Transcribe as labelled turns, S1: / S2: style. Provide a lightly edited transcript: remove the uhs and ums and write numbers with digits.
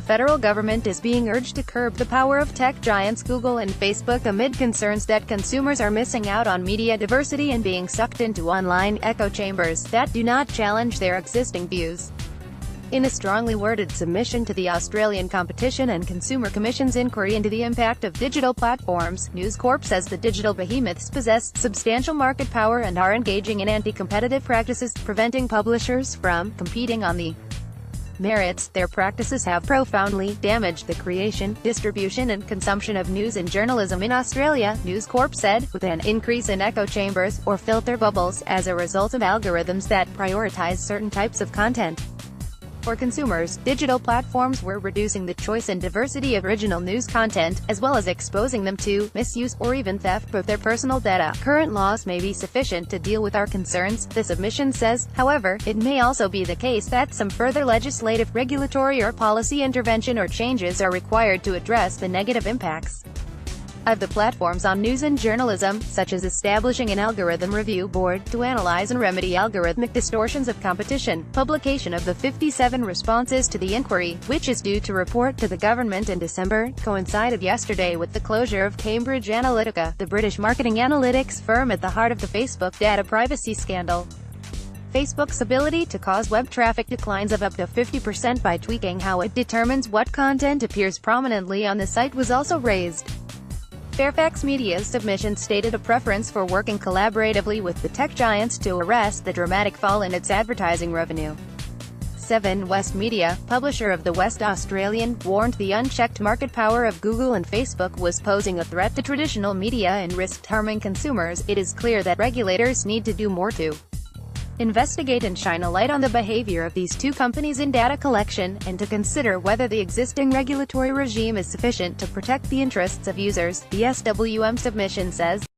S1: federal government is being urged to curb the power of tech giants Google and Facebook amid concerns that consumers are missing out on media diversity and being sucked into online echo chambers that do not challenge their existing views. In a strongly worded submission to the Australian Competition and Consumer Commission's inquiry into the impact of digital platforms, News Corp says the digital behemoths possess substantial market power and are engaging in anti-competitive practices, preventing publishers from competing on the merits. Their practices have profoundly damaged the creation, distribution and consumption of news and journalism in Australia, News Corp said, with an increase in echo chambers, or filter bubbles, as a result of algorithms that prioritize certain types of content. For consumers, digital platforms were reducing the choice and diversity of original news content, as well as exposing them to misuse, or even theft of their personal data. Current laws may be sufficient to deal with our concerns, the submission says. However, it may also be the case that some further legislative, regulatory or policy intervention or changes are required to address the negative impacts of the platforms on news and journalism, such as establishing an algorithm review board to analyze and remedy algorithmic distortions of competition. Publication of the 57 responses to the inquiry, which is due to report to the government in December, coincided yesterday with the closure of Cambridge Analytica, the British marketing analytics firm at the heart of the Facebook data privacy scandal. Facebook's ability to cause web traffic declines of up to 50% by tweaking how it determines what content appears prominently on the site was also raised. Fairfax Media's submission stated a preference for working collaboratively with the tech giants to arrest the dramatic fall in its advertising revenue. 7 West Media, publisher of The West Australian, warned the unchecked market power of Google and Facebook was posing a threat to traditional media and risked harming consumers. It is clear that regulators need to do more to investigate and shine a light on the behavior of these two companies in data collection, and to consider whether the existing regulatory regime is sufficient to protect the interests of users, the SWM submission says.